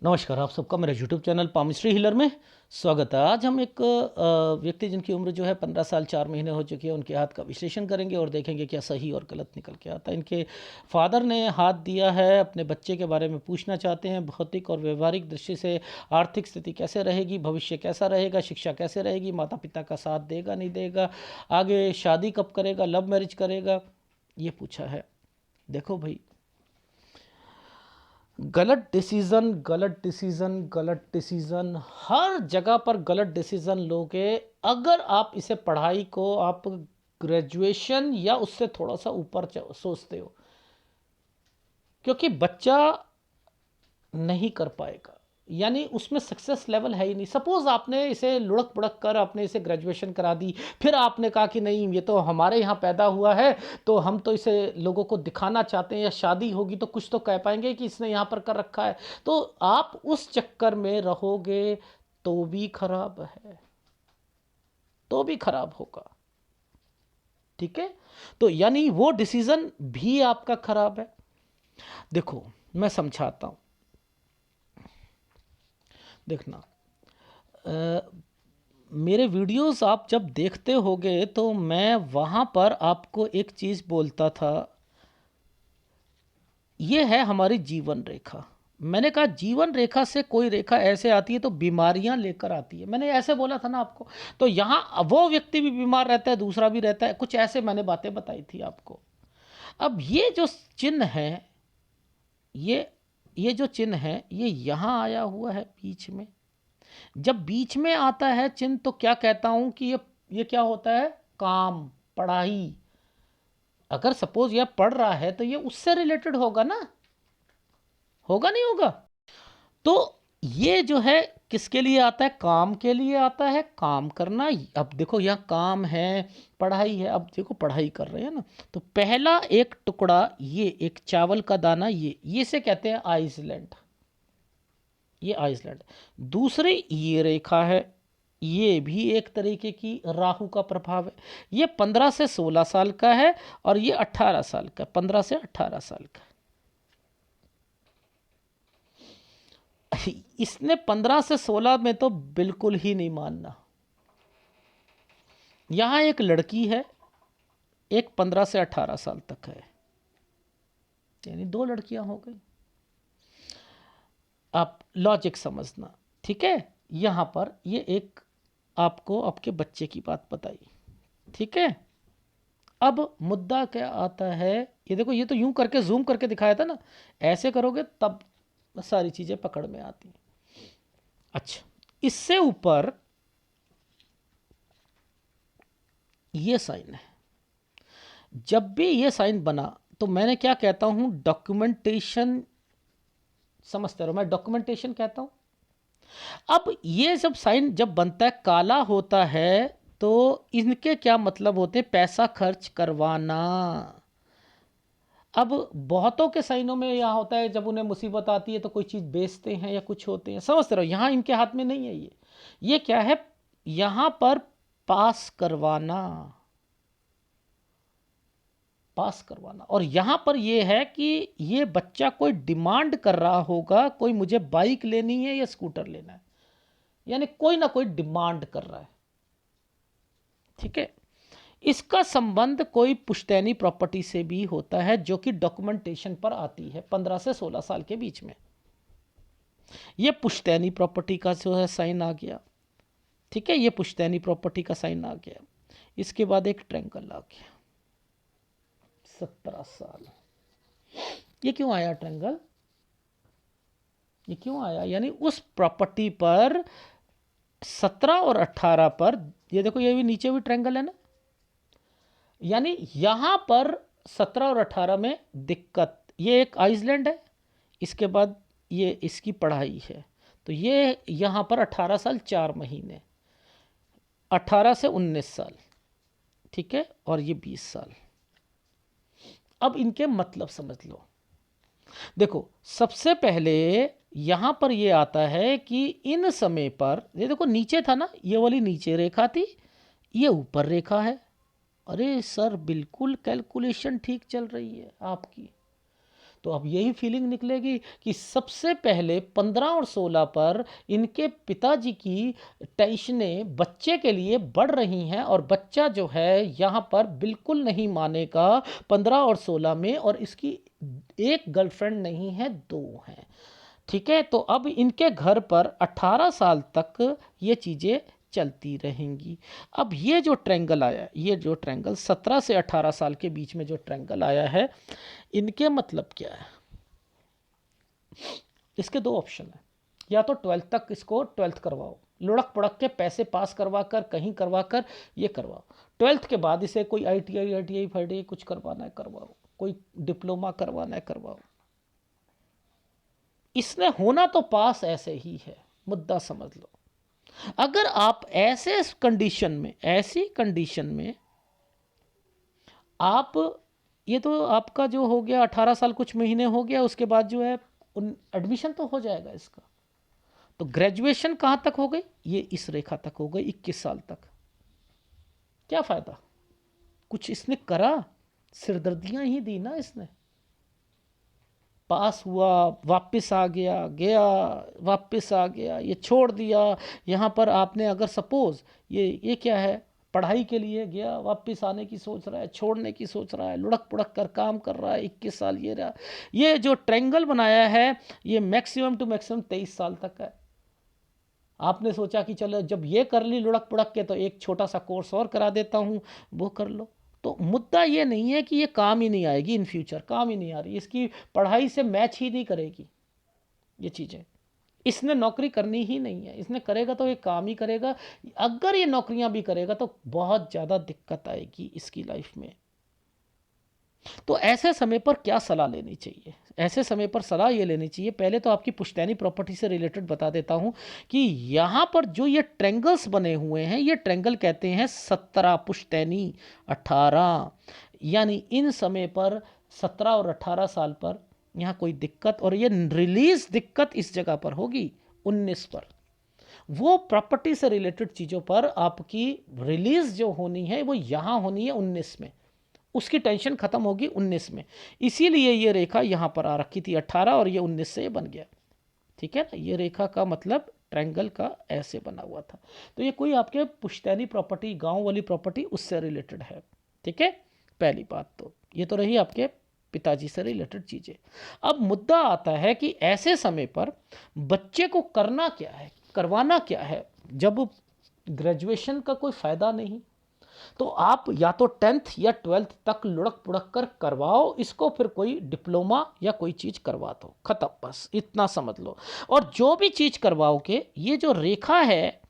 नमस्कार, आप सबका मेरे यूट्यूब चैनल पामिस्ट्री हीलर में स्वागत है। आज हम एक व्यक्ति जिनकी उम्र जो है 15 साल 4 महीने हो चुकी है, उनके हाथ का विश्लेषण करेंगे और देखेंगे क्या सही और गलत निकल के आता है। इनके फादर ने हाथ दिया है, अपने बच्चे के बारे में पूछना चाहते हैं। भौतिक और व्यवहारिक दृष्टि से आर्थिक स्थिति कैसे रहेगी, भविष्य कैसा रहेगा, शिक्षा कैसे रहेगी, माता पिता का साथ देगा नहीं देगा, आगे शादी कब करेगा, लव मैरिज करेगा, ये पूछा है। देखो भाई, गलत डिसीज़न गलत डिसीज़न गलत डिसीज़न, हर जगह पर गलत डिसीज़न लोगे। अगर आप इसे पढ़ाई को आप ग्रेजुएशन या उससे थोड़ा सा ऊपर सोचते हो, क्योंकि बच्चा नहीं कर पाएगा, यानी उसमें सक्सेस लेवल है ही नहीं। सपोज आपने इसे लुढ़क पुढ़क कर आपने इसे ग्रेजुएशन करा दी, फिर आपने कहा कि नहीं ये तो हमारे यहाँ पैदा हुआ है तो हम तो इसे लोगों को दिखाना चाहते हैं, या शादी होगी तो कुछ तो कह पाएंगे कि इसने यहाँ पर कर रखा है, तो आप उस चक्कर में रहोगे तो भी खराब है, तो भी खराब होगा। ठीक है, तो यानी वो डिसीजन भी आपका खराब है। देखो मैं समझाता हूं, देखना। मेरे वीडियोस आप जब देखते होगे तो मैं वहाँ पर आपको एक चीज़ बोलता था, ये है हमारी जीवन रेखा। मैंने कहा जीवन रेखा से कोई रेखा ऐसे आती है तो बीमारियां लेकर आती है, मैंने ऐसे बोला था ना आपको। तो यहाँ वो व्यक्ति भी बीमार रहता है, दूसरा भी रहता है, कुछ ऐसे मैंने बातें बताई थी आपको। अब ये जो चिन्ह है, ये ये जो चिन्ह है ये यहाँ आया हुआ है बीच में। जब बीच में आता है चिन्ह तो क्या कहता हूं कि ये क्या होता है, काम, पढ़ाई। अगर सपोज यह पढ़ रहा है तो ये उससे रिलेटेड होगा ना, होगा नहीं होगा। तो ये जो है किसके लिए आता है, काम के लिए आता है, काम करना। अब देखो यहाँ काम है, पढ़ाई है। अब देखो पढ़ाई कर रहे हैं ना, तो पहला एक टुकड़ा, ये एक चावल का दाना, ये से कहते हैं आइसलैंड, ये आइसलैंड। दूसरी ये रेखा है, ये भी एक तरीके की राहु का प्रभाव है। ये 15 से 16 साल का है और ये 18 साल का, 15 से 18 साल का। इसने 15 से 16 में तो बिल्कुल ही नहीं मानना। यहां एक लड़की है, एक 15 से 18 साल तक है, यानी दो लड़कियां हो गई। आप लॉजिक समझना, ठीक है। यहां पर ये एक आपको आपके बच्चे की बात बताई, ठीक है। अब मुद्दा क्या आता है, ये देखो, ये तो यूं करके जूम करके दिखाया था ना, ऐसे करोगे तब सारी चीजें पकड़ में आती हैं। अच्छा, इससे ऊपर ये साइन है। जब भी ये साइन बना तो मैंने क्या कहता हूं, डॉक्यूमेंटेशन। समझते रहो, मैं डॉक्यूमेंटेशन कहता हूं। अब ये सब साइन जब बनता है, काला होता है, तो इनके क्या मतलब होते हैं, पैसा खर्च करवाना। अब बहुतों के साइनों में यह होता है, जब उन्हें मुसीबत आती है तो कोई चीज़ बेचते हैं या कुछ होते हैं, समझते रहो। यहाँ इनके हाथ में नहीं है ये क्या है, यहाँ पर पास करवाना, पास करवाना। और यहाँ पर ये है कि ये बच्चा कोई डिमांड कर रहा होगा, कोई मुझे बाइक लेनी है या स्कूटर लेना है, यानी कोई ना कोई डिमांड कर रहा है, ठीक है। इसका संबंध कोई पुश्तैनी प्रॉपर्टी से भी होता है, जो कि डॉक्यूमेंटेशन पर आती है 15 से 16 साल के बीच में। ये पुश्तैनी प्रॉपर्टी का जो है साइन आ गया, ठीक है, ये पुश्तैनी प्रॉपर्टी का साइन आ गया। इसके बाद एक ट्रैंगल आ गया, 17 साल। ये क्यों आया ट्रैंगल, ये क्यों आया, यानी उस प्रॉपर्टी पर 17 और 18 पर, ये देखो ये भी नीचे भी ट्रैंगल है ना, यानी यहां पर 17 और 18 में दिक्कत। ये एक आइसलैंड है, इसके बाद ये इसकी पढ़ाई है, तो ये यहां पर 18 साल 4 महीने, 18 से 19 साल, ठीक है, और ये 20 साल। अब इनके मतलब समझ लो। देखो सबसे पहले यहां पर ये आता है कि इन समय पर, ये देखो नीचे था ना, ये वाली नीचे रेखा थी, ये ऊपर रेखा है। अरे सर, बिल्कुल कैलकुलेशन ठीक चल रही है आपकी। तो अब यही फीलिंग निकलेगी कि सबसे पहले 15 और 16 पर इनके पिताजी की टेंशनें बच्चे के लिए बढ़ रही हैं, और बच्चा जो है यहाँ पर बिल्कुल नहीं मानेगा 15 और 16 में, और इसकी एक गर्लफ्रेंड नहीं है, दो हैं। ठीक है, तो अब इनके घर पर 18 साल तक ये चीज़ें चलती रहेंगी। अब ये जो ट्रैंगल आया, ये जो ट्रैंगल 17 से 18 साल के बीच में जो ट्रैंगल आया है, इनके मतलब क्या है? इसके दो ऑप्शन है, या तो 12th तक इसको 12th करवाओ, लुढ़क पुढ़क के पैसे पास करवा कर, कहीं करवा कर ये करवाओ। 12th के बाद इसे कोई ITI फाईटीआई कुछ करवाना है करवाओ, कोई डिप्लोमा करवाना है करवाओ। इसने होना तो पास ऐसे ही है, मुद्दा समझ लो। अगर आप ऐसे कंडीशन में, ऐसी कंडीशन में आप, ये तो आपका जो हो गया 18 साल कुछ महीने हो गया, उसके बाद जो है एडमिशन तो हो जाएगा इसका। तो ग्रेजुएशन कहाँ तक हो गई? ये इस रेखा तक हो गई, 21 साल तक। क्या फ़ायदा? कुछ इसने करा? सिरदर्दियाँ ही दी ना इसने। पास हुआ, वापस आ गया, गया वापस आ गया, ये छोड़ दिया। यहाँ पर आपने अगर सपोज़ ये क्या है, पढ़ाई के लिए गया, वापस आने की सोच रहा है, छोड़ने की सोच रहा है, लुढ़क पुढ़क कर काम कर रहा है, 21 साल ये रहा। ये जो ट्रायंगल बनाया है, ये मैक्सिमम टू मैक्सिमम 23 साल तक है। आपने सोचा कि चलो जब ये कर ली लुढ़क पुढ़क के, तो एक छोटा सा कोर्स और करा देता हूँ, वो कर लो। तो मुद्दा ये नहीं है कि ये काम ही नहीं आएगी, इन फ्यूचर काम ही नहीं आ रही, इसकी पढ़ाई से मैच ही नहीं करेगी ये चीज़ें। इसने नौकरी करनी ही नहीं है, इसने करेगा तो ये काम ही करेगा। अगर ये नौकरियां भी करेगा तो बहुत ज़्यादा दिक्कत आएगी इसकी लाइफ में। तो ऐसे समय पर क्या सलाह लेनी चाहिए? ऐसे समय पर सलाह ये लेनी चाहिए, पहले तो आपकी पुश्तैनी प्रॉपर्टी से रिलेटेड बता देता हूँ कि यहाँ पर जो ये ट्रैंगल्स बने हुए हैं, ये ट्रैंगल कहते हैं 17 पुश्तैनी 18, यानी इन समय पर 17 और 18 साल पर यहाँ कोई दिक्कत, और ये रिलीज दिक्कत इस जगह पर होगी 19 पर। वो प्रॉपर्टी से रिलेटेड चीज़ों पर आपकी रिलीज जो होनी है वो यहाँ होनी है 19 में, उसकी टेंशन खत्म होगी 19 में। इसीलिए ये रेखा यहाँ पर आ रखी थी 18, और ये 19 से ये बन गया। ठीक है ना, ये रेखा का मतलब ट्रायंगल का ऐसे बना हुआ था। तो ये कोई आपके पुश्तैनी प्रॉपर्टी, गांव वाली प्रॉपर्टी, उससे रिलेटेड है। ठीक है, पहली बात तो ये तो रही आपके पिताजी से रिलेटेड चीज़ें। अब मुद्दा आता है कि ऐसे समय पर बच्चे को करना क्या है, करवाना क्या है, जब ग्रेजुएशन का कोई फ़ायदा नहीं, तो आप या तो 10th या 12th तक लुढ़क पुढ़क कर करवाओ इसको, फिर कोई डिप्लोमा या कोई चीज़ करवा दो, ख़त्म, बस इतना समझ लो। और जो भी चीज़ करवाओगे, ये जो रेखा है,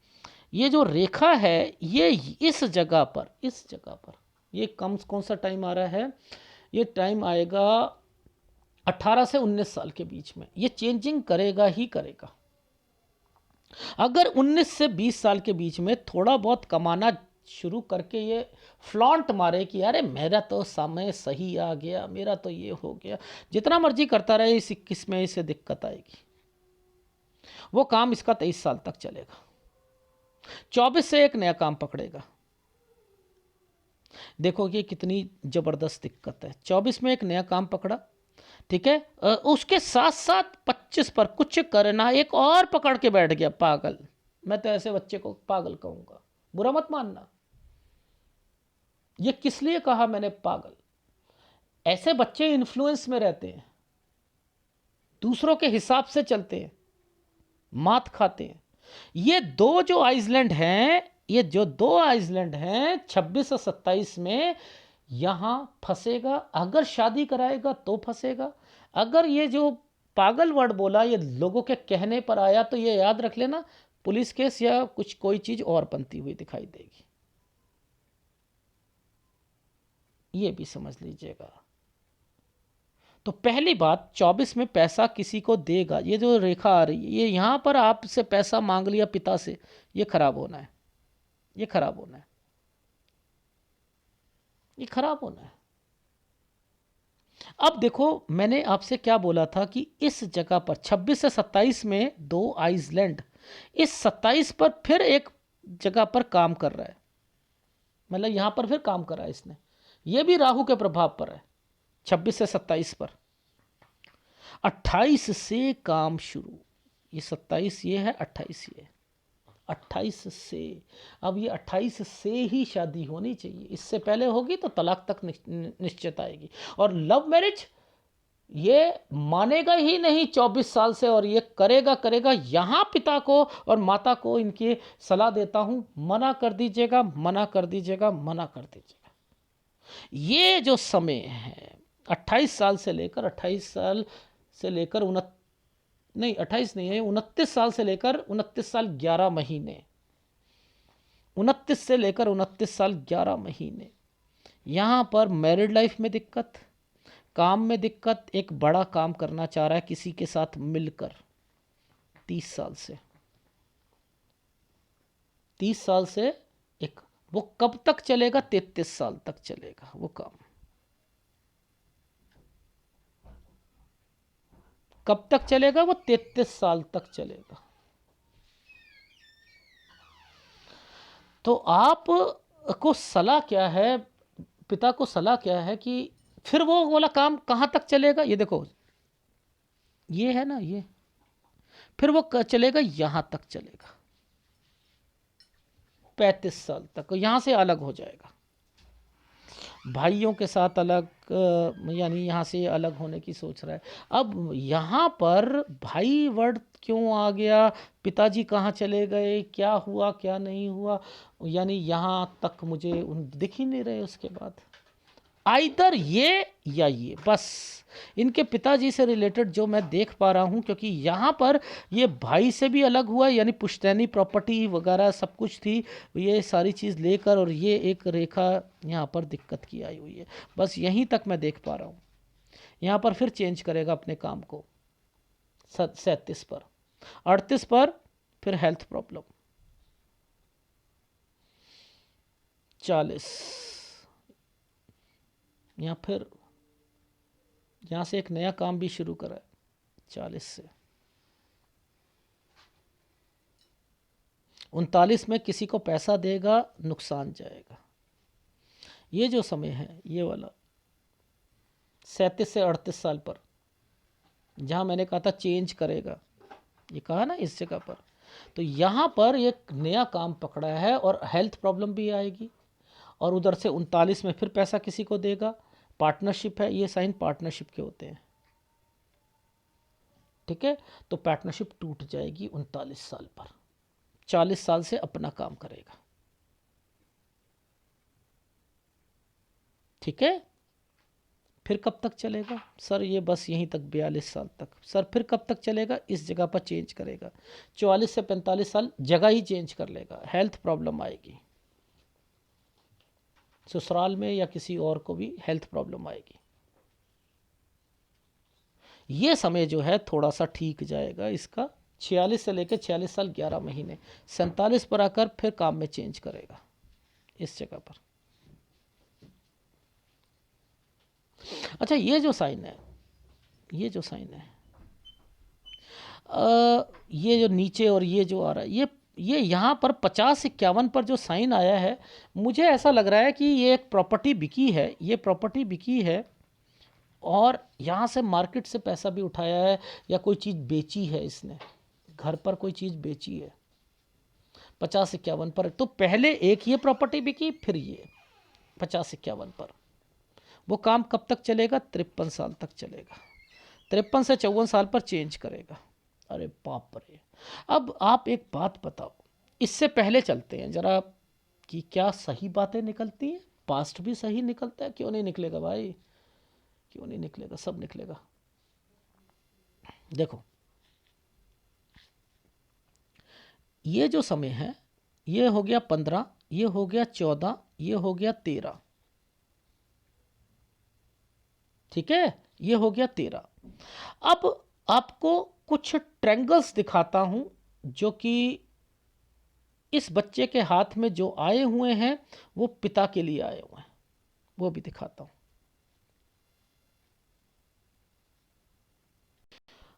ये जो रेखा है, ये इस जगह पर, इस जगह पर ये कौन सा टाइम आ रहा है? ये टाइम आएगा 18 से 19 साल के बीच में। ये चेंजिंग करेगा ही करेगा। अगर 19 से 20 साल के बीच में थोड़ा बहुत कमाना शुरू करके ये फ्लॉन्ट मारे कि अरे मेरा तो समय सही आ गया, मेरा तो ये हो गया, जितना मर्जी करता रहे, इस 21 में इसे दिक्कत आएगी। वो काम इसका 23 साल तक चलेगा। 24 से एक नया काम पकड़ेगा। देखो कि कितनी ज़बरदस्त दिक्कत है। 24 में एक नया काम पकड़ा, ठीक है, उसके साथ साथ 25 पर कुछ करना, एक और पकड़ के बैठ गया, पागल। मैं तो ऐसे बच्चे को पागल कहूँगा, बुरा मत मानना। ये किस लिए कहा मैंने पागल? ऐसे बच्चे इन्फ्लुएंस में रहते हैं, दूसरों के हिसाब से चलते हैं, मात खाते हैं। ये दो जो आइसलैंड हैं, ये जो दो आइसलैंड हैं 26 और 27 में, यहाँ फंसेगा। अगर शादी कराएगा तो फंसेगा। अगर ये जो पागल वर्ड बोला ये लोगों के कहने पर आया, तो ये याद रख लेना, पुलिस केस या कुछ कोई चीज़ और बनती हुई दिखाई देगी। ये भी समझ लीजिएगा। तो पहली बात, 24 में पैसा किसी को देगा, ये जो रेखा आ रही है, ये यहाँ पर आपसे पैसा मांग लिया पिता से, ये खराब होना है, ये खराब होना है, ये खराब होना है। अब देखो मैंने आपसे क्या बोला था कि इस जगह पर 26 से 27 में दो आइसलैंड, इस 27 पर फिर एक जगह पर काम कर रहा है, मतलब यहाँ पर फिर काम कर रहा है इसने। ये भी राहु के प्रभाव पर है, 26 से 27 पर। 28 से काम शुरू, ये 27 ये है, 28 ये, 28 से। अब ये 28 से ही शादी होनी चाहिए, इससे पहले होगी तो तलाक तक निश्चित आएगी। और लव मैरिज ये मानेगा ही नहीं 24 साल से, और ये करेगा करेगा। यहाँ पिता को और माता को इनकी सलाह देता हूँ, मना कर दीजिएगा, मना कर दीजिएगा, मना कर दीजिएगा। ये जो समय है 28 साल से लेकर 28 साल से लेकर नहीं 28 नहीं है, 29 साल से लेकर 29 साल 11 महीने, 29 से लेकर 29 साल 11 महीने, यहाँ पर मैरिड लाइफ में दिक्कत, काम में दिक्कत। एक बड़ा काम करना चाह रहा है किसी के साथ मिलकर 30 साल से, 30 साल से एक, वो कब तक चलेगा? 33 साल तक चलेगा वो काम। कब तक चलेगा? वो 33 साल तक चलेगा। तो आप को सलाह क्या है, पिता को सलाह क्या है कि फिर वो वाला काम कहाँ तक चलेगा? ये देखो, ये है ना, ये फिर वो चलेगा यहाँ तक चलेगा, 35 साल तक, यहाँ से अलग हो जाएगा, भाइयों के साथ अलग, यानी यहाँ से अलग होने की सोच रहा है। अब यहाँ पर भाई वर्ड क्यों आ गया? पिताजी कहाँ चले गए, क्या हुआ क्या नहीं हुआ, यानी यहाँ तक मुझे उन दिख ही नहीं रहे उसके बाद। आइदर ये या ये, बस इनके पिताजी से रिलेटेड जो मैं देख पा रहा हूँ, क्योंकि यहाँ पर ये भाई से भी अलग हुआ, यानी पुश्तैनी प्रॉपर्टी वगैरह सब कुछ थी, ये सारी चीज़ लेकर, और ये एक रेखा यहाँ पर दिक्कत की आई हुई है। बस यहीं तक मैं देख पा रहा हूँ। यहाँ पर फिर चेंज करेगा अपने काम को 37 पर, 38 पर फिर हेल्थ प्रॉब्लम, 40 यहाँ फिर यहाँ से एक नया काम भी शुरू करा है 40 से, 39 में किसी को पैसा देगा, नुकसान जाएगा। ये जो समय है ये वाला 37 से 38 साल पर, जहाँ मैंने कहा था चेंज करेगा, ये कहा ना इस जगह पर, तो यहाँ पर एक नया काम पकड़ा है और हेल्थ प्रॉब्लम भी आएगी। और उधर से 39 में फिर पैसा किसी को देगा, पार्टनरशिप है, ये साइन पार्टनरशिप के होते हैं, ठीक है। तो पार्टनरशिप टूट जाएगी 39 साल पर, 40 साल से अपना काम करेगा, ठीक है। फिर कब तक चलेगा सर? ये बस यहीं तक 42 साल तक। सर फिर कब तक चलेगा? इस जगह पर चेंज करेगा, 44 से 45 साल जगह ही चेंज कर लेगा, हेल्थ प्रॉब्लम आएगी, ससुराल में या किसी और को भी हेल्थ प्रॉब्लम आएगी। ये समय जो है थोड़ा सा ठीक जाएगा इसका, 46 से लेकर 46 साल 11 महीने, 47 पर आकर फिर काम में चेंज करेगा इस जगह पर। अच्छा, ये जो साइन है, ये जो साइन है, ये जो नीचे और ये जो आ रहा है, ये यहाँ पर 50-51 पर जो साइन आया है, मुझे ऐसा लग रहा है कि ये एक प्रॉपर्टी बिकी है, ये प्रॉपर्टी बिकी है, और यहाँ से मार्केट से पैसा भी उठाया है, या कोई चीज़ बेची है इसने, घर पर कोई चीज़ बेची है 50-51 पर। तो पहले एक ये प्रॉपर्टी बिकी, फिर ये 50-51 पर। वो काम कब तक चलेगा? 53 साल तक चलेगा, 53 से 54 साल पर चेंज करेगा। अरे बाप रे! अब आप एक बात बताओ, इससे पहले चलते हैं जरा, कि क्या सही बातें निकलती हैं? पास्ट भी सही निकलता है, क्यों नहीं निकलेगा भाई, क्यों नहीं निकलेगा, सब निकलेगा। देखो, ये जो समय है, ये हो गया 15, ये हो गया 14, ये हो गया 13, ठीक है, ये हो गया 13। अब आपको कुछ ट्रैंगल्स दिखाता हूं जो कि इस बच्चे के हाथ में जो आए हुए हैं वो पिता के लिए आए हुए हैं, वो भी दिखाता हूं।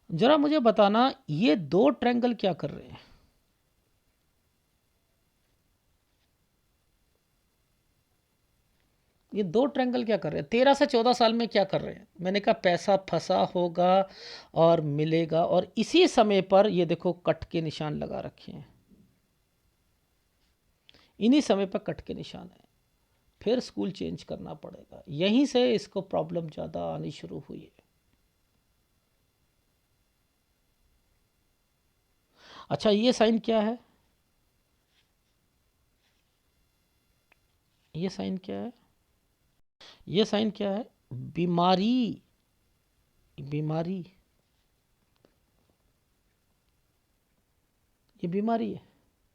जरा मुझे बताना, ये दो ट्रैंगल क्या कर रहे हैं? ये 2 ट्रायंगल क्या कर रहे हैं? 13 से 14 साल में क्या कर रहे हैं? मैंने कहा पैसा फँसा होगा और मिलेगा, और इसी समय पर ये देखो कट के निशान लगा रखे हैं। इन्हीं समय पर कट के निशान है। फिर स्कूल चेंज करना पड़ेगा। यहीं से इसको प्रॉब्लम ज़्यादा आनी शुरू हुई है। अच्छा, ये साइन क्या है? ये साइन क्या है? ये साइन क्या है? बीमारी। बीमारी, ये बीमारी है।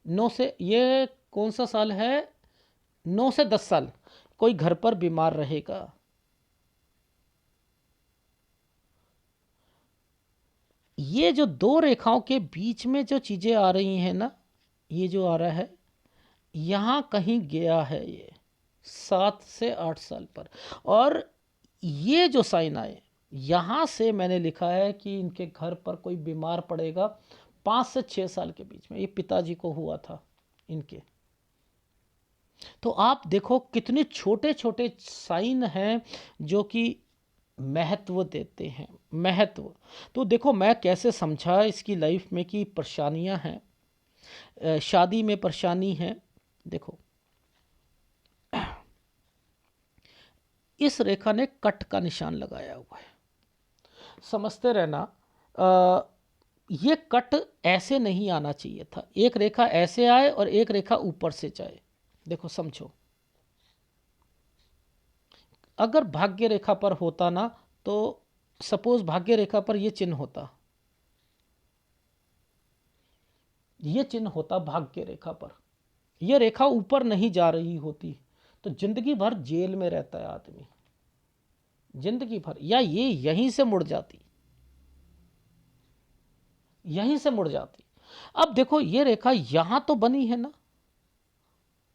9 से, ये कौन सा साल है? 9 से 10 साल कोई घर पर बीमार रहेगा। ये जो 2 रेखाओं के बीच में जो चीज़ें आ रही हैं ना, ये जो आ रहा है, यहाँ कहीं गया है ये 7 से 8 साल पर। और ये जो साइन आए, यहाँ से मैंने लिखा है कि इनके घर पर कोई बीमार पड़ेगा 5 से 6 साल के बीच में। ये पिताजी को हुआ था इनके। तो आप देखो कितने छोटे छोटे साइन हैं जो कि महत्व देते हैं। महत्व तो देखो मैं कैसे समझा इसकी लाइफ में कि परेशानियां हैं, शादी में परेशानी है। देखो इस रेखा ने कट का निशान लगाया हुआ है, समझते रहना। ये कट ऐसे नहीं आना चाहिए था। एक रेखा ऐसे आए और एक रेखा ऊपर से जाए। देखो समझो, अगर भाग्य रेखा पर होता ना, तो सपोज भाग्य रेखा पर ये चिन्ह होता, ये चिन्ह होता भाग्य रेखा पर, ये रेखा ऊपर नहीं जा रही होती, तो जिंदगी भर जेल में रहता है आदमी, जिंदगी भर। या ये यहीं से मुड़ जाती, यहीं से मुड़ जाती। अब देखो ये रेखा यहां तो बनी है ना,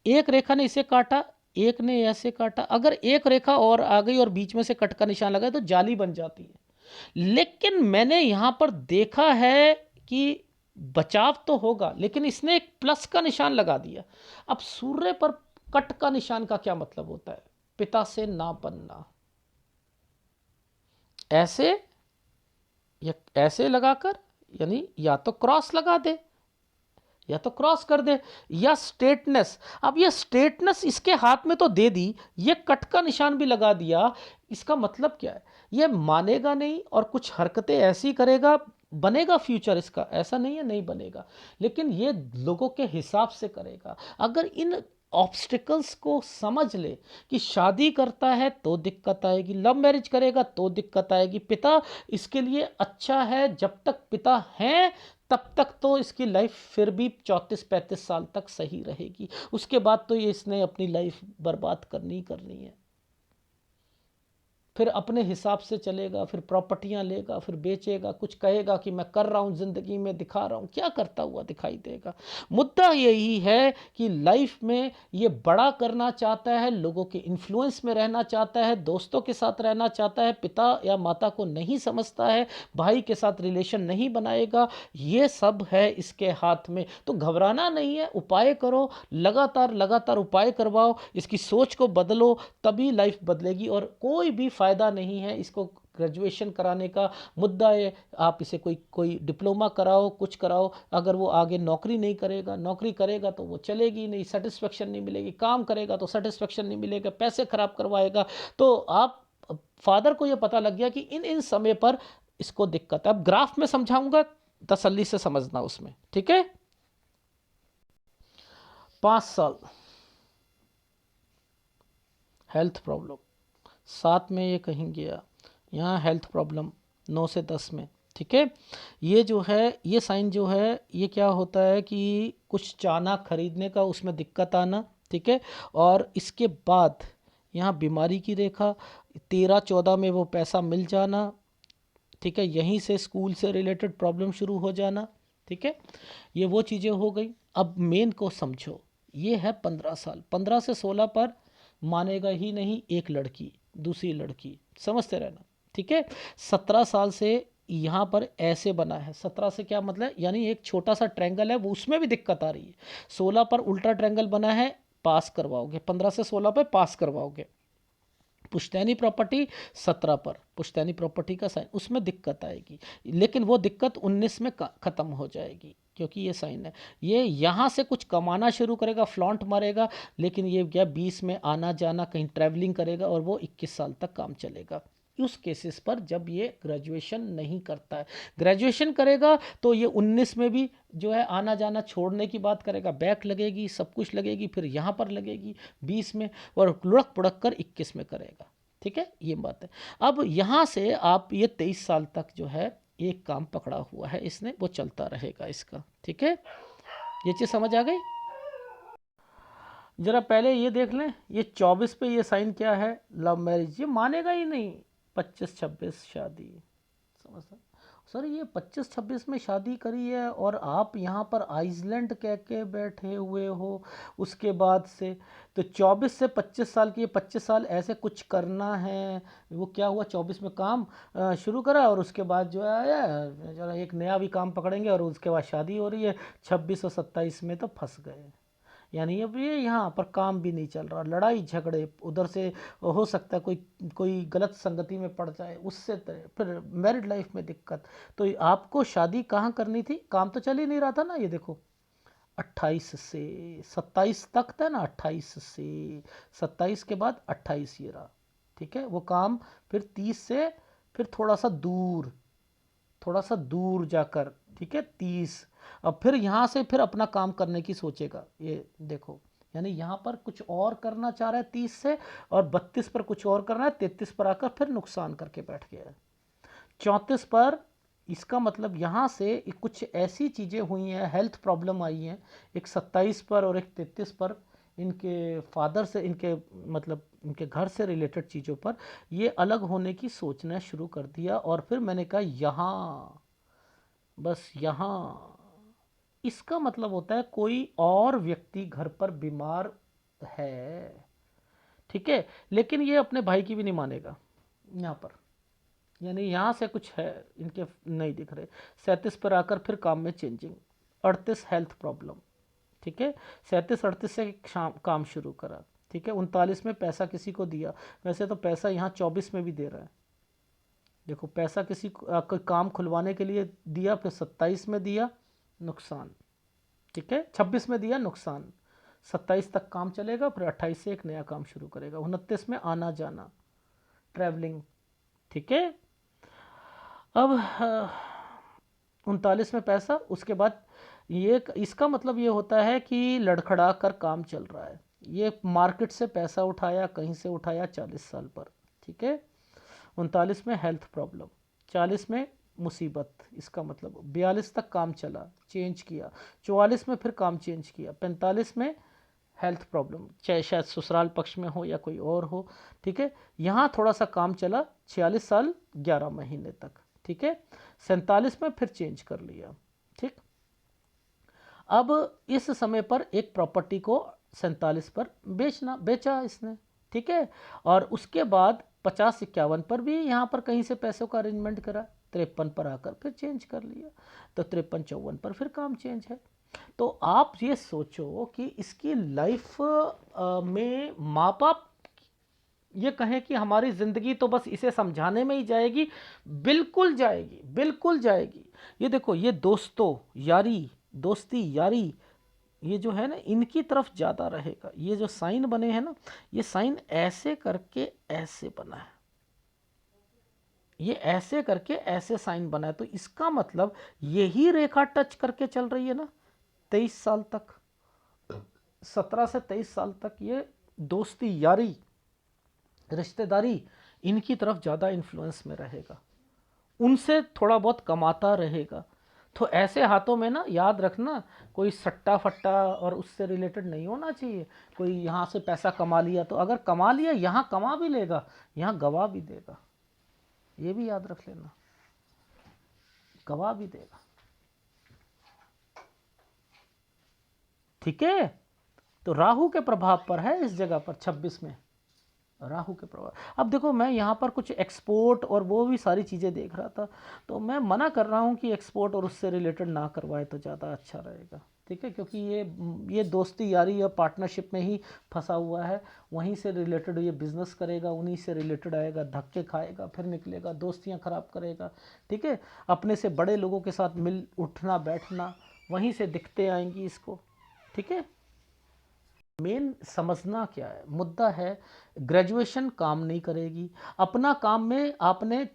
एक रेखा ने इसे काटा, एक ने ऐसे काटा। अगर एक रेखा और आ गई और बीच में से कट का निशान लगा तो जाली बन जाती है। लेकिन मैंने यहां पर देखा है कि बचाव तो होगा, लेकिन इसने एक प्लस का निशान लगा दिया। अब सूर्य पर कट का निशान का क्या मतलब होता है? पिता से ना बनना। ऐसे या ऐसे लगाकर, यानी या तो क्रॉस लगा दे, या तो क्रॉस कर दे, या स्ट्रेटनेस। अब ये स्ट्रेटनेस इसके हाथ में तो दे दी, ये कट का निशान भी लगा दिया। इसका मतलब क्या है? ये मानेगा नहीं और कुछ हरकतें ऐसी करेगा, बनेगा फ्यूचर इसका, ऐसा नहीं है नहीं बनेगा, लेकिन ये लोगों के हिसाब से करेगा। अगर इन ऑब्स्टिकल्स को समझ ले कि शादी करता है तो दिक्कत आएगी, लव मैरिज करेगा तो दिक्कत आएगी, पिता इसके लिए अच्छा है, जब तक पिता हैं तब तक तो इसकी लाइफ फिर भी 34-35 साल तक सही रहेगी। उसके बाद तो ये इसने अपनी लाइफ बर्बाद करनी करनी है। फिर अपने हिसाब से चलेगा, फिर प्रॉपर्टियां लेगा, फिर बेचेगा, कुछ कहेगा कि मैं कर रहा हूं ज़िंदगी में, दिखा रहा हूं, क्या करता हुआ दिखाई देगा। मुद्दा यही है कि लाइफ में ये बड़ा करना चाहता है, लोगों के इन्फ्लुएंस में रहना चाहता है, दोस्तों के साथ रहना चाहता है, पिता या माता को नहीं समझता है, भाई के साथ रिलेशन नहीं बनाएगा। ये सब है इसके हाथ में। तो घबराना नहीं है, उपाय करो, लगातार लगातार उपाय करवाओ, इसकी सोच को बदलो, तभी लाइफ बदलेगी। और कोई भी फ़ायदा नहीं है इसको ग्रेजुएशन कराने का। मुद्दा है आप इसे कोई कोई डिप्लोमा कराओ, कुछ कराओ, अगर वो आगे नौकरी नहीं करेगा, नौकरी करेगा तो वो चलेगी नहीं, सेटिस्फेक्शन नहीं मिलेगी, काम करेगा तो सेटिस्फेक्शन नहीं मिलेगा, पैसे खराब करवाएगा। तो आप फादर को ये पता लग गया कि इन इन समय पर इसको दिक्कत है। अब ग्राफ में समझाऊंगा, तसल्ली से समझना उसमें, ठीक है। 5 साल हेल्थ प्रॉब्लम, 7 में ये कहीं गया, यहाँ हेल्थ प्रॉब्लम 9 से 10 में, ठीक है। ये जो है, ये साइन जो है, ये क्या होता है कि कुछ चाना खरीदने का उसमें दिक्कत आना, ठीक है। और इसके बाद यहाँ बीमारी की रेखा, 13-14 में वो पैसा मिल जाना, ठीक है। यहीं से स्कूल से रिलेटेड प्रॉब्लम शुरू हो जाना, ठीक है। ये वो चीज़ें हो गई। अब मेन को समझो, ये है 15 साल, 15 से 16 पर मानेगा ही नहीं एक लड़की दूसरी लड़की, समझते रहना, ठीक है। 17 साल से यहाँ पर ऐसे बना है, 17 से क्या मतलब, यानी एक छोटा सा ट्रायंगल है वो, उसमें भी दिक्कत आ रही है। 16 पर उल्टा ट्रायंगल बना है, पास करवाओगे, 15 से 16 पे पास करवाओगे, पुश्तैनी प्रॉपर्टी 17 पर, पुश्तैनी प्रॉपर्टी का साइन, उसमें दिक्कत आएगी, लेकिन वो दिक्कत 19 में ख़त्म हो जाएगी, क्योंकि ये साइन है। ये यहाँ से कुछ कमाना शुरू करेगा, फ्लॉन्ट मारेगा, लेकिन ये क्या 20 में आना जाना कहीं ट्रैवलिंग करेगा, और वो 21 साल तक काम चलेगा। उस केसेस पर जब ये ग्रेजुएशन नहीं करता है, ग्रेजुएशन करेगा तो ये 19 में भी जो है आना जाना छोड़ने की बात करेगा, बैक लगेगी, सब कुछ लगेगी, फिर यहाँ पर लगेगी 20 में, और लुढ़क पुढ़क कर 21 में करेगा। ठीक है, ये बात है। अब यहाँ से आप ये 23 साल तक जो है एक काम पकड़ा हुआ है इसने, वो चलता रहेगा इसका। ठीक है, ये चीज़ समझ आ गई। जरा पहले ये देख लें, ये 24 पे ये साइन क्या है, लव मैरिज, ये मानेगा ही नहीं। 25-26 शादी, समझ सर, ये 25-26 में शादी करी है, और आप यहाँ पर आइसलैंड कह के बैठे हुए हो उसके बाद से। तो 24 से 25 साल की, ये 25 साल ऐसे कुछ करना है। वो क्या हुआ, 24 में काम शुरू करा, और उसके बाद जो है जरा एक नया भी काम पकड़ेंगे, और उसके बाद शादी हो रही है। 26 और 27 में तो फंस गए, यानी अब ये यहाँ पर काम भी नहीं चल रहा, लड़ाई झगड़े उधर से, हो सकता है कोई कोई गलत संगति में पड़ जाए, उससे फिर मैरिड लाइफ में दिक्कत। तो आपको शादी कहाँ करनी थी, काम तो चल ही नहीं रहा था ना। ये देखो 28 से 27 तक था ना, 28 से 27 के बाद 28 ये रहा। ठीक है, वो काम फिर 30 से फिर थोड़ा सा दूर जाकर, ठीक है 30। अब फिर यहाँ से फिर अपना काम करने की सोचेगा, ये देखो, यानी यहाँ पर कुछ और करना चाह रहा है 30 से, और 32 पर कुछ और करना है, 33 पर आकर फिर नुकसान करके बैठ गया है। 34 पर इसका मतलब यहाँ से कुछ ऐसी चीज़ें हुई हैं, हेल्थ प्रॉब्लम आई हैं, एक 27 पर और एक 33 पर, इनके फादर से, इनके मतलब इनके घर से रिलेटेड चीज़ों पर ये अलग होने की सोचना शुरू कर दिया। और फिर मैंने कहा यहाँ, बस यहाँ, इसका मतलब होता है कोई और व्यक्ति घर पर बीमार है। ठीक है, लेकिन ये अपने भाई की भी नहीं मानेगा यहाँ पर, यानी यहाँ से कुछ है इनके नहीं दिख रहे। 37 पर आकर फिर काम में चेंजिंग। 38 health problem. ठीक है, 37-38 से काम शुरू करा। ठीक है, 39 में पैसा किसी को दिया, वैसे तो पैसा यहाँ 24 में भी दे रहा है। देखो, पैसा किसी कोई काम खुलवाने के लिए दिया, फिर 27 में दिया, नुकसान। ठीक है, 26 में दिया, नुकसान। 27 तक काम चलेगा, फिर 28 से एक नया काम शुरू करेगा। 29 में आना जाना, ट्रैवलिंग। ठीक है, अब 39 में पैसा, उसके बाद ये, इसका मतलब ये होता है कि लड़खड़ा कर काम चल रहा है। ये मार्केट से पैसा उठाया, कहीं से उठाया 40 साल पर। ठीक है, 39 में हेल्थ प्रॉब्लम, 40 में मुसीबत, इसका मतलब 42 तक काम चला, चेंज किया, 44 में फिर काम चेंज किया, 45 में हेल्थ प्रॉब्लम, चाहे शायद ससुराल पक्ष में हो या कोई और हो। ठीक है, यहाँ थोड़ा सा काम चला 46 साल 11 महीने तक। ठीक है, 47 में फिर चेंज कर लिया। ठीक, अब इस समय पर एक प्रॉपर्टी को 47 पर बेचा इसने। ठीक है, और उसके बाद 50-51 पर भी यहाँ पर कहीं से पैसों का अरेंजमेंट करा, 53 पर आकर फिर चेंज कर लिया, तो 53-54 पर फिर काम चेंज है। तो आप ये सोचो कि इसकी लाइफ में माँ बाप ये कहें कि हमारी ज़िंदगी तो बस इसे समझाने में ही जाएगी, बिल्कुल जाएगी, बिल्कुल जाएगी। ये देखो, ये दोस्ती यारी, ये जो है ना, इनकी तरफ ज़्यादा रहेगा। ये जो साइन बने हैं ना, ये साइन ऐसे करके ऐसे बना है, ये ऐसे करके ऐसे साइन बना है, तो इसका मतलब यही रेखा टच करके चल रही है ना 23 साल तक, 17 से 23 साल तक ये दोस्ती यारी रिश्तेदारी इनकी तरफ ज़्यादा इन्फ्लुएंस में रहेगा, उनसे थोड़ा बहुत कमाता रहेगा। तो ऐसे हाथों में ना, याद रखना, कोई सट्टा फट्टा और उससे रिलेटेड नहीं होना चाहिए। कोई यहाँ से पैसा कमा लिया, तो अगर कमा लिया यहाँ कमा भी लेगा, यहाँ गवा भी देगा, ये भी याद रख लेना, गवा भी देगा। ठीक है, तो राहु के प्रभाव पर है इस जगह पर 26 में। राहु के प्रभाव। अब देखो मैं यहाँ पर कुछ एक्सपोर्ट और वो भी सारी चीज़ें देख रहा था, तो मैं मना कर रहा हूँ कि एक्सपोर्ट और उससे रिलेटेड ना करवाए तो ज़्यादा अच्छा रहेगा। ठीक है, क्योंकि ये दोस्ती यारी या पार्टनरशिप में ही फंसा हुआ है, वहीं से रिलेटेड ये बिजनेस करेगा, उन्हीं से रिलेटेड आएगा, धक्के खाएगा, फिर निकलेगा, दोस्तियाँ खराब करेगा। ठीक है, अपने से बड़े लोगों के साथ मिल उठना बैठना, वहीं से दिक्कतें आएंगी इसको। ठीक है, मेन समझना क्या है, मुद्दा है ग्रेजुएशन काम नहीं करेगी, अपना काम में आपने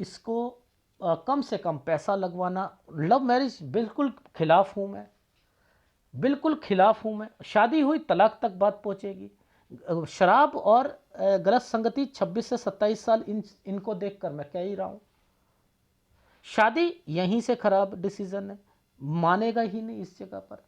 इसको कम से कम पैसा लगवाना। लव मैरिज बिल्कुल खिलाफ हूँ मैं, बिल्कुल खिलाफ हूँ मैं। शादी हुई तलाक तक बात पहुँचेगी। शराब और गलत संगति 26 से 27 साल इनको देखकर मैं कह ही रहा हूँ, शादी यहीं से खराब डिसीजन है, मानेगा ही नहीं इस जगह पर।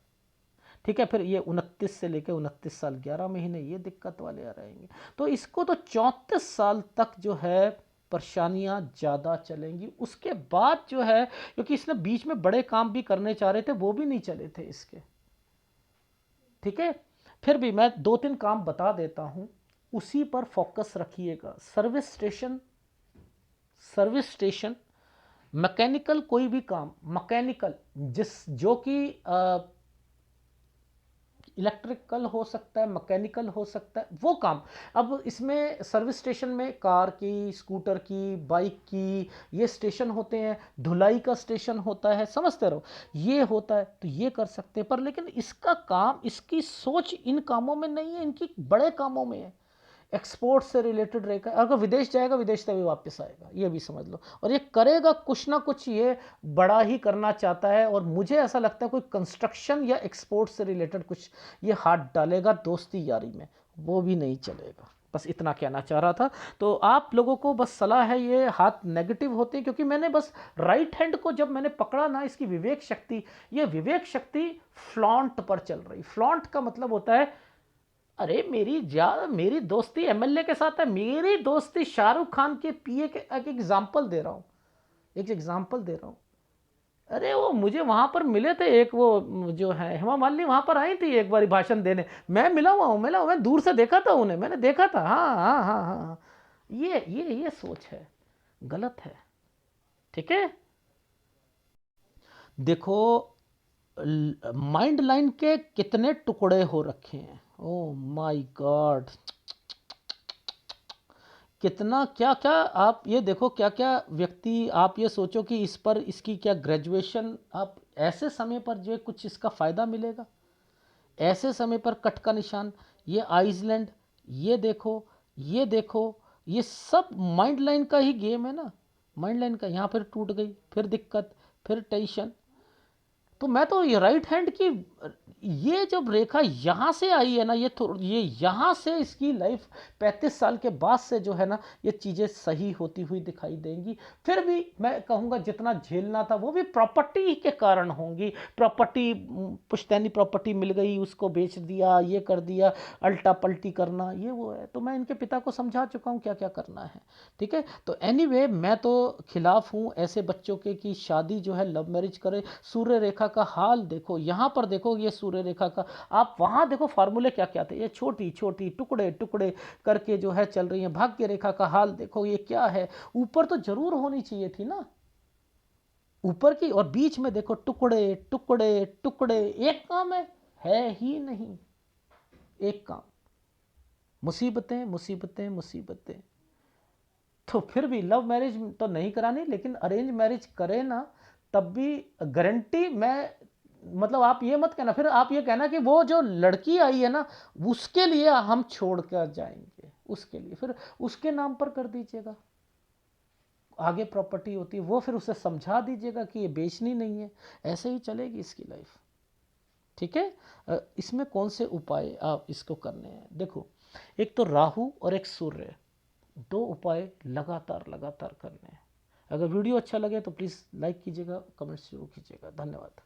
ठीक है, फिर ये 29 से लेकर 29 साल 11 महीने ये दिक्कत वाले आ रहेंगे, तो इसको तो 34 साल तक जो है परेशानियां ज़्यादा चलेंगी। उसके बाद जो है, क्योंकि इसने बीच में बड़े काम भी करने चाह रहे थे, वो भी नहीं चले थे इसके। ठीक है, फिर भी मैं 2-3 काम बता देता हूं, उसी पर फोकस रखिएगा। सर्विस स्टेशन, मैकेनिकल, कोई भी काम मैकेनिकल जो कि इलेक्ट्रिकल हो सकता है, मैकेनिकल हो सकता है, वो काम। अब इसमें सर्विस स्टेशन में कार की, स्कूटर की, बाइक की ये स्टेशन होते हैं, धुलाई का स्टेशन होता है, समझते रहो, ये होता है, तो ये कर सकते हैं। पर लेकिन इसका काम, इसकी सोच इन कामों में नहीं है, इनकी बड़े कामों में है, एक्सपोर्ट से रिलेटेड रहेगा। अगर विदेश जाएगा, विदेश से भी वापस आएगा, ये भी समझ लो। और ये करेगा कुछ ना कुछ, ये बड़ा ही करना चाहता है। और मुझे ऐसा लगता है कोई कंस्ट्रक्शन या एक्सपोर्ट से रिलेटेड कुछ ये हाथ डालेगा दोस्ती यारी में, वो भी नहीं चलेगा। बस इतना कहना चाह रहा था। तो आप लोगों को बस सलाह है, ये हाथ नेगेटिव होते हैं, क्योंकि मैंने बस राइट हैंड को जब मैंने पकड़ा ना, इसकी विवेक शक्ति, ये विवेक शक्ति फ्लॉन्ट पर चल रही। फ्लॉन्ट का मतलब होता है, अरे मेरी दोस्ती एमएलए के साथ है, मेरी दोस्ती शाहरुख खान के पीए के। एक एग्जांपल दे रहा हूँ, एक एग्जांपल दे रहा हूँ। अरे वो मुझे वहां पर मिले थे, एक वो जो है हेमा मालिनी वहां पर आई थी एक बार भाषण देने, मैं मिला हुआ मैं दूर से देखा था उन्हें, मैंने देखा था। हाँ हाँ हाँ हाँ हाँ। ये सोच है, गलत है। ठीक है, देखो माइंड लाइन के कितने टुकड़े हो रखे हैं, ओ माय गॉड, कितना क्या क्या। आप ये देखो क्या क्या व्यक्ति, आप ये सोचो कि इस पर इसकी क्या ग्रेजुएशन, आप ऐसे समय पर जो कुछ इसका फ़ायदा मिलेगा, ऐसे समय पर कट का निशान, ये आइसलैंड, ये देखो, ये देखो, ये सब माइंड लाइन का ही गेम है ना। माइंड लाइन का, यहाँ फिर टूट गई, फिर दिक्कत, फिर टेंशन। तो मैं तो ये राइट हैंड की ये जब रेखा यहाँ से आई है ना, ये यहाँ से इसकी लाइफ 35 साल के बाद से जो है ना, ये चीज़ें सही होती हुई दिखाई देंगी। फिर भी मैं कहूँगा जितना झेलना था वो भी प्रॉपर्टी के कारण होंगी। प्रॉपर्टी, पुश्तैनी प्रॉपर्टी मिल गई, उसको बेच दिया, ये कर दिया, अल्टा पल्टी करना, ये वो है। तो मैं इनके पिता को समझा चुका हूँ क्या क्या करना है। ठीक है, तो एनीवे मैं तो खिलाफ हूँ ऐसे बच्चों के कि शादी जो है लव मैरिज करे। सूर्य रेखा का हाल देखो, यहाँ पर देखो, ये सूर्य रेखा का, आप वहाँ देखो फार्मूले क्या क्या थे, ये छोटी छोटी टुकड़े टुकड़े करके जो है चल रही है। भाग्य रेखा का हाल देखो, ये क्या है, ऊपर तो जरूर होनी चाहिए थी ना, ऊपर की, और बीच में देखो टुकड़े टुकड़े टुकड़े, एक काम है ही नहीं, एक काम, मुसीबतें मुसीबतें मुसीबतें। तो फिर भी लव मैरिज तो नहीं करानी, लेकिन अरेंज मैरिज करे ना, तब भी गारंटी मैं, मतलब आप ये मत कहना, फिर आप ये कहना कि वो जो लड़की आई है ना, उसके लिए हम छोड़ कर जाएंगे, उसके लिए फिर उसके नाम पर कर दीजिएगा। आगे प्रॉपर्टी होती है वो, फिर उसे समझा दीजिएगा कि ये बेचनी नहीं है, ऐसे ही चलेगी इसकी लाइफ। ठीक है, इसमें कौन से उपाय आप इसको करने हैं, देखो, एक तो राहु और एक सूर्य, दो उपाय लगातार लगातार करने हैं। अगर वीडियो अच्छा लगे तो प्लीज़ लाइक कीजिएगा, कमेंट्स जरूर कीजिएगा। धन्यवाद।